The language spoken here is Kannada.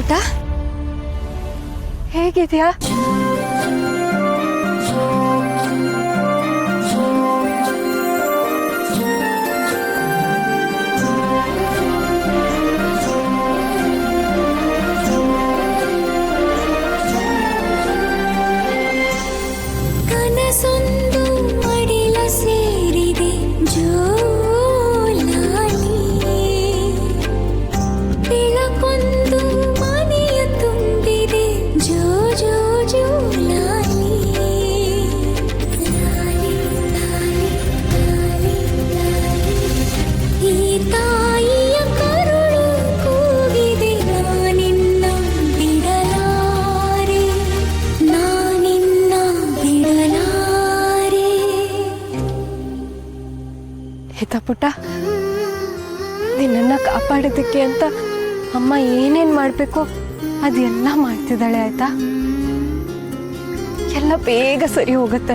ಪುಟ, ಹೇಗಿದ್ಯಾ? ಕನಸೊಂದು ಮಡಿಲ ಸೇರಿದೆ ಜೋಲಾಲಿ, ಬೆಳಕೊಂದು ಮನೆಯ ತುಂಬಿದೆ ಜೋ ಜೋ ಜೋಲಾಲಿ. ಲಾಲಿ ಲಾಲಿ ಲಾಲಿ ಲಾಲಿ, ಈ ತಾಯಿಯ ಕರುಳು ಕೂಗಿದೆ, ನಾನಿನ್ನ ಬಿಡಲಾರೆ, ನಾನಿನ್ನ ಬಿಡಲಾರೆ. ಆಯ್ತಾ ಪುಟ್ಟ, ನಿನ್ನನ್ನು ಕಾಪಾಡೋದಕ್ಕೆ ಅಂತ ಅಮ್ಮ ಏನೇನು ಮಾಡಬೇಕು ಅದೆಲ್ಲ ಮಾಡ್ತಿದ್ದಾಳೆ. ಆಯ್ತಾ, ಎಲ್ಲ ಬೇಗ ಸರಿ ಹೋಗುತ್ತೆ.